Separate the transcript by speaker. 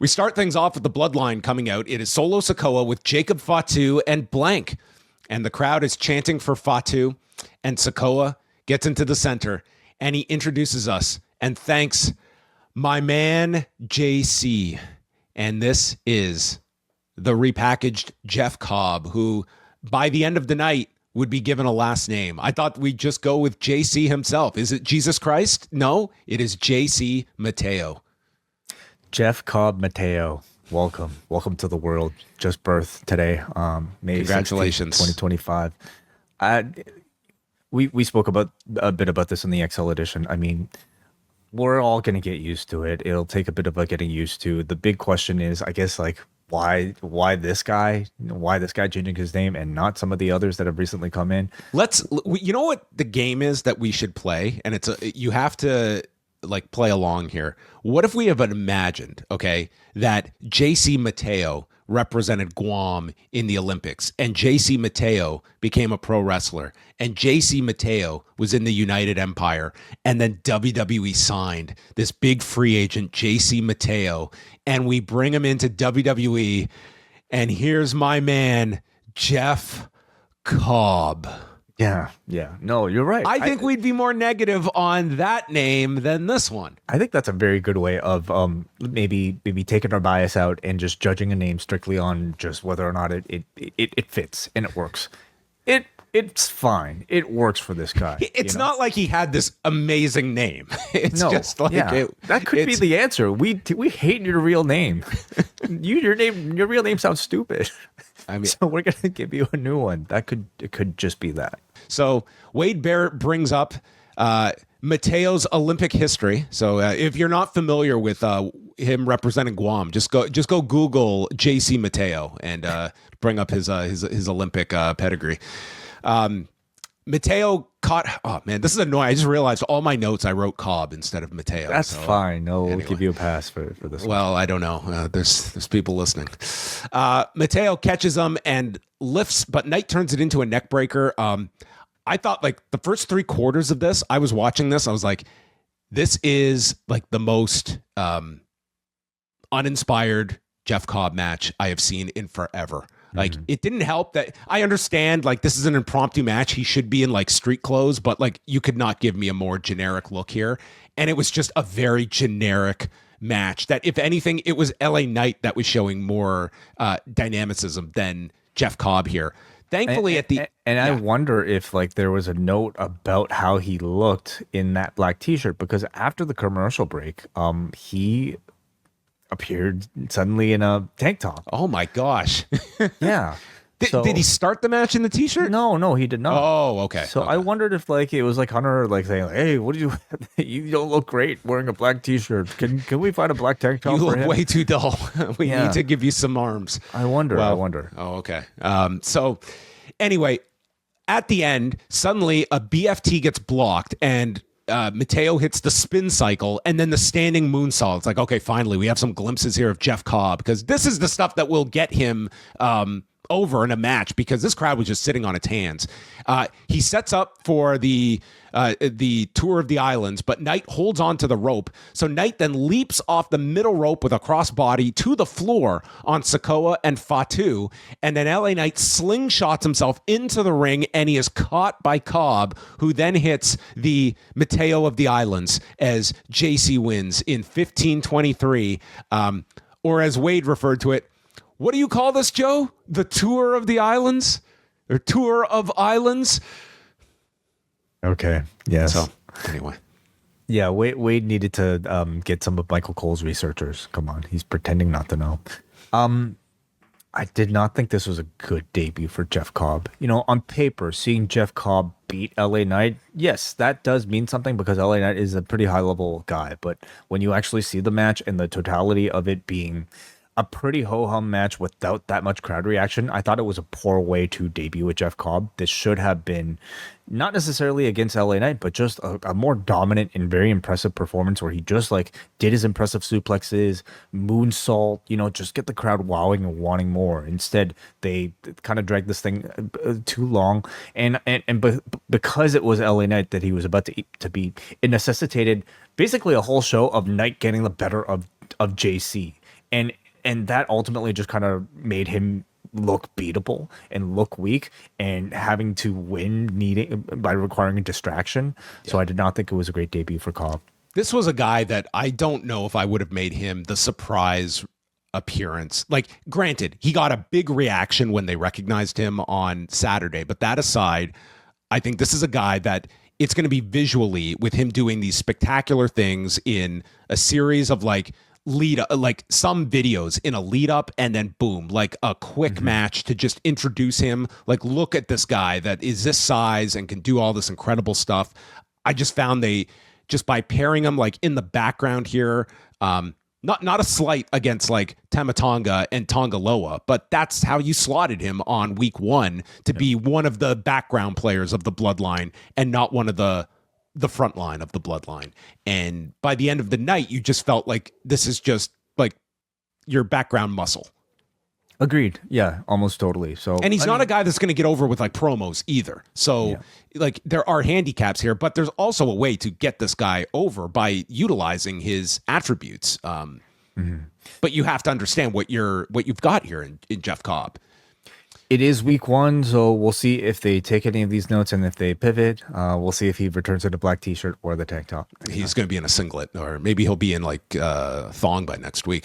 Speaker 1: We start things off with the Bloodline coming out. It is Solo Sikoa with Jacob Fatu and Blank. And the crowd is chanting for Fatu. And Sikoa gets into the center. And he introduces us and thanks my man, JC. And this is the repackaged Jeff Cobb, who by the end of the night would be given a last name. I thought we'd just go with JC himself. Is it Jesus Christ? No, it is JC Mateo.
Speaker 2: Jeff Cobb Mateo, welcome to the world. Just birth today, May
Speaker 1: Congratulations,
Speaker 2: 2025. We spoke about a bit about this in the XL edition. I mean, we're all gonna get used to it. It'll take a bit of getting used to. The big question is, I guess, like why this guy? Why this guy changing his name and not some of the others that have recently come in?
Speaker 1: You know what the game is that we should play, and you have to like play along here. What if we have imagined, okay, that JC Mateo represented Guam in the Olympics and JC Mateo became a pro wrestler and JC Mateo was in the United Empire and then WWE signed this big free agent JC Mateo and we bring him into WWE and here's my man Jeff Cobb.
Speaker 2: Yeah. No, you're right.
Speaker 1: I think we'd be more negative on that name than this one.
Speaker 2: I think that's a very good way of maybe taking our bias out and just judging a name strictly on just whether or not it fits and it works. It's fine. It works for this guy.
Speaker 1: It's not like he had this amazing name. It's just like
Speaker 2: that could be the answer. We hate your real name. Your real name sounds stupid. I mean, so we're gonna give you a new one. It could just be that.
Speaker 1: So Wade Barrett brings up Mateo's Olympic history. So if you're not familiar with him representing Guam, just go Google JC Mateo and bring up his Olympic pedigree. Mateo caught. Oh man, this is annoying. I just realized all my notes I wrote Cobb instead of Mateo.
Speaker 2: That's fine. No, anyway. We'll give you a pass for this.
Speaker 1: Well, I don't know. There's people listening. Mateo catches him and lifts, but Knight turns it into a neck breaker. I thought like the first 3/4 of this, I was watching this. I was like, this is like the most uninspired Jeff Cobb match I have seen in forever. Like it didn't help that I understand like this is an impromptu match. He should be in like street clothes, but like you could not give me a more generic look here. And it was just a very generic match that if anything, it was LA Knight that was showing more dynamicism than Jeff Cobb here. Thankfully
Speaker 2: I wonder if like there was a note about how he looked in that black t-shirt because after the commercial break, he appeared suddenly in a tank top.
Speaker 1: Oh my gosh.
Speaker 2: Yeah.
Speaker 1: Did he start the match in the t-shirt?
Speaker 2: No, he did not.
Speaker 1: Oh, okay.
Speaker 2: So
Speaker 1: okay.
Speaker 2: I wondered if like it was like Hunter like saying, like, "Hey, what do you don't look great wearing a black t-shirt. Can we find a black tank top
Speaker 1: for him? You
Speaker 2: look
Speaker 1: way too dull. We need to give you some arms."
Speaker 2: I wonder.
Speaker 1: Oh, okay. So anyway, at the end, suddenly a BFT gets blocked and Mateo hits the spin cycle and then the standing moonsault. It's like, okay, finally, we have some glimpses here of Jeff Cobb because this is the stuff that will get him over in a match because this crowd was just sitting on its hands. He sets up for the tour of the islands, but Knight holds on to the rope. So Knight then leaps off the middle rope with a crossbody to the floor on Sikoa and Fatu. And then LA Knight slingshots himself into the ring and he is caught by Cobb, who then hits the Mateo of the Islands as JC wins in 15:23. Or as Wade referred to it, what do you call this, Joe? The Tour of the Islands? Or Tour of Islands?
Speaker 2: Okay. Yes.
Speaker 1: So, anyway.
Speaker 2: Yeah, Wade needed to get some of Michael Cole's researchers. Come on. He's pretending not to know. I did not think this was a good debut for Jeff Cobb. You know, on paper, seeing Jeff Cobb beat LA Knight, yes, that does mean something because LA Knight is a pretty high-level guy. But when you actually see the match and the totality of it being a pretty ho-hum match without that much crowd reaction, I thought it was a poor way to debut with Jeff Cobb. This should have been not necessarily against LA Knight, but just a more dominant and very impressive performance where he just like did his impressive suplexes, moonsault, you know, just get the crowd wowing and wanting more. Instead, they kind of dragged this thing too long. And because it was LA Knight that he was about to beat, it necessitated basically a whole show of Knight getting the better of JC. and that ultimately just kind of made him look beatable and look weak, and having to win needing by requiring a distraction. So I did not think it was a great debut for Cobb.
Speaker 1: This was a guy that I don't know if I would have made him the surprise appearance. Like, granted, he got a big reaction when they recognized him on Saturday, but that aside, I think this is a guy that it's going to be visually, with him doing these spectacular things in a series of like some videos in a lead up, and then boom, like a quick match to just introduce him. Like, look at this guy that is this size and can do all this incredible stuff. I just found just by pairing him like in the background here, not a slight against like Tamatonga and Tongaloa, but that's how you slotted him on week 1 to be one of the background players of the bloodline and not one of the front line of the bloodline. And by the end of the night, you just felt like this is just like your background muscle.
Speaker 2: Agreed. Yeah, almost totally. So,
Speaker 1: and he's not a guy that's going to get over with like promos either. So like there are handicaps here, but there's also a way to get this guy over by utilizing his attributes. But you have to understand what you've got here in Jeff Cobb.
Speaker 2: It is week 1, so we'll see if they take any of these notes, and if they pivot, we'll see if he returns in a black t-shirt or the tank top.
Speaker 1: He's going to be in a singlet, or maybe he'll be in like thong by next week.